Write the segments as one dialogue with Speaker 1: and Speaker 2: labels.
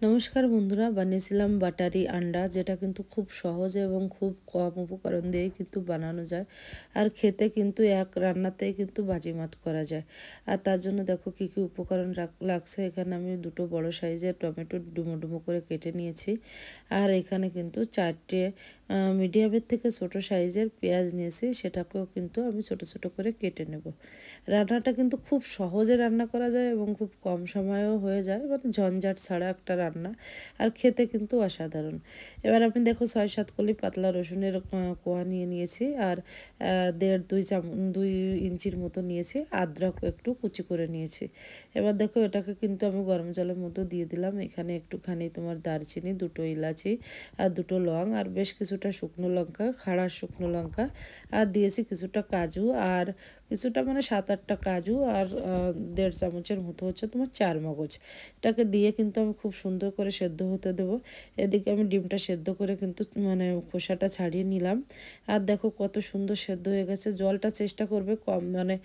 Speaker 1: নমস্কার বন্ধুরা, বানিয়েছিলাম বাটারি আন্ডা, যেটা কিন্তু খুব সহজে এবং খুব কম উপকরণ দিয়ে কিন্তু বানানো যায়। আর খেতে কিন্তু এক রান্নাতেই কিন্তু বাজিমাত করা যায়। আর তার জন্য দেখো কি কি উপকরণ লাগছে। এখানে আমি দুটো বড় সাইজের টমেটো ডুমো ডুমো করে কেটে নিয়েছি। আর এখানে কিন্তু চারটে মিডিয়ামের থেকে ছোট সাইজের পেঁয়াজ নিয়েছি, সেটাকেও কিন্তু আমি ছোট ছোট করে কেটে নেব। রান্নাটা কিন্তু খুব সহজে রান্না করা যায় এবং খুব কম সময়েও হয়ে যায়, মানে ঝঞ্ঝাট ছাড়া একটা রান্না। আর খেতে কিন্তু অসাধারণ। এবার আমি দেখো 6-7 কলি পাতলা রসুনের কোয়া নিয়ে নিয়েছি। আর 2 ইঞ্চির মতো নিয়েছি। আদ্রক একটু কুচি করে নিয়েছি। এবার দেখো এটাকে কিন্তু আমি গরম জলের মধ্যে দিয়ে দিলাম। এখানে একটুখানি তোমার দারচিনি, দুটো ইলাচি আর দুটো লং আর বেশ কিছুটা শুকনো লঙ্কা, খাড়া শুকনো লঙ্কা, আর দিয়েছি কিছুটা কাজু, আর কিছুটা মানে 7-8টা কাজু, আর 1.5 চামচের মতো হচ্ছে তোমার চারমগজ। এটাকে দিয়ে কিন্তু আমি খুব সুন্দর করে সেদ্ধ হতে দেবো। এদিকে আমি ডিমটা সেদ্ধ করে কিন্তু মানে খোসাটা ছাড়িয়ে নিলাম। আর দেখো কত সুন্দর সেদ্ধ হয়ে গেছে। জলটা চেষ্টা করবে কম মানে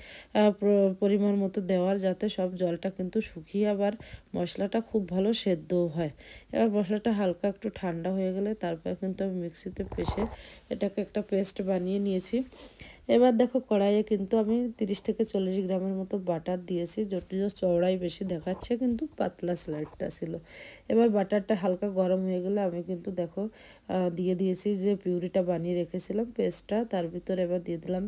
Speaker 1: পরিমাণ মতো দেওয়ার, যাতে সব জলটা কিন্তু শুকিয়ে আবার মশলাটা খুব ভালো সেদ্ধও হয়। এবার মশলাটা হালকা একটু ঠান্ডা হয়ে গেলে তারপর কিন্তু আমি মিক্সিতে পিষে এটাকে একটা পেস্ট বানিয়ে নিয়েছি। এবার দেখো কড়াইয়ে কিন্তু আমি 30 থেকে 40 গ্রামের মতো বাটার দিয়েছি, যদিও চওড়াই বেশি দেখাচ্ছে কিন্তু পাতলা স্লাইডটা ছিল। এবার বাটারটা হালকা গরম হয়ে গেলে আমি কিন্তু দেখো দিয়ে দিয়েছি যে পিউরিটা বানিয়ে রেখেছিলাম পেস্টটা। তার ভিতরে এবার দিয়ে দিলাম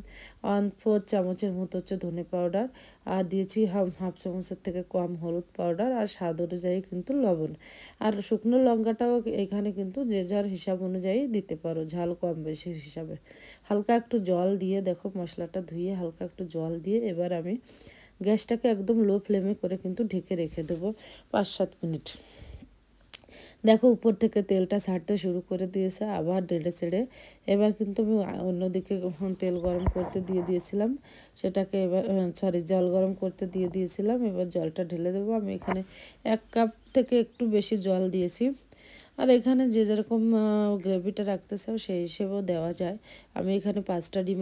Speaker 1: 1/4 চামচের মতো হচ্ছে ধনে পাউডার, আর দিয়েছি হাফ চামচের থেকে কম হলুদ পাউডার, আর স্বাদ অনুযায়ী কিন্তু লবণ। আর শুকনো লঙ্কাটাও এখানে কিন্তু যে যার হিসাব অনুযায়ী দিতে পারো, ঝাল কম বেশি হিসাবে। হালকা একটু জল দিয়ে দেখো মশলাটা ধুয়ে হালকা একটু জল দিয়ে এবার আমি গ্যাসটাকে একদম লো ফ্লেমে করে কিন্তু ঢেকে রেখে দেবো 5-7 মিনিট। দেখো উপর থেকে তেলটা ছাড়তে শুরু করে দিয়েছে, আবার নেড়ে চেড়ে এবার কিন্তু আমি অন্যদিকে তেল গরম করতে দিয়ে দিয়েছিলাম, সেটাকে এবার জল গরম করতে দিয়ে দিয়েছিলাম। এবার জলটা ঢেলে দেবো। আমি এখানে 1 কাপ থেকে একটু বেশি জল দিয়েছি। আর এখানে যে যেরকম গ্রেভিটা রাখতে চাও সেই হিসেবেও দেওয়া যায়। আমি এখানে 5টা ডিম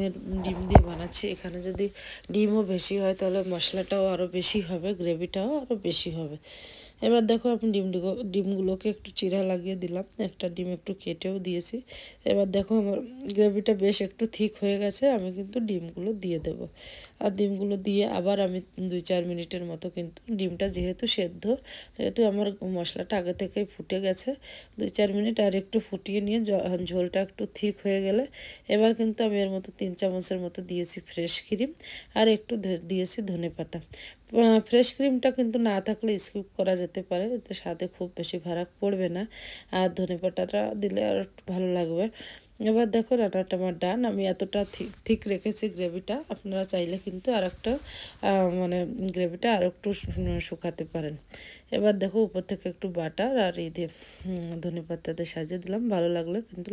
Speaker 1: দিয়ে বানাচ্ছি। এখানে যদি ডিমও বেশি হয় তাহলে মশলাটাও আরও বেশি হবে, গ্রেভিটাও আরও বেশি হবে। এবার দেখো আমি ডিমগুলোকে একটু চিরা লাগিয়ে দিলাম, একটা ডিম একটু কেটেও দিয়েছি। এবার দেখো আমার গ্রেভিটা বেশ একটু থিক হয়ে গেছে, আমি কিন্তু ডিমগুলো দিয়ে দেব। আর ডিমগুলো দিয়ে আবার আমি 2-4 মিনিটের মতো কিন্তু ডিমটা যেহেতু সেদ্ধ, যেহেতু আমার মশলাটা আগে থেকেই ফুটে গেছে, 2-4 মিনিট আর একটু ফুটিয়ে নিয়ে ঝোলটা একটু থিক হয়ে গেলে এবার কিন্তু আমি এর মতো 3 চামচের মতো দিয়েছি ফ্রেশ ক্রিম, আর একটু দিয়েছি ধনেপাতা। ফ্রেশ ক্রিমটা কিন্তু না থাকলে স্কিপ করা যেতে পারে, এতে স্বাদে খুব বেশি ফারাক পড়বে না। আর ধনেপাতাটা দিলে আর একটু ভালো লাগবে। এবার দেখো রান্নাটা আমার ডান। আমি এতটা ঠিক রেখেছি গ্রেভিটা, আপনারা চাইলে কিন্তু আর একটা মানে গ্রেভিটা আর একটু শুকাতে পারেন। এবার দেখো উপর থেকে একটু বাটার আর এই দিয়ে ধনেপাতা দিয়ে সাজিয়ে দিলাম। ভালো লাগলে কিন্তু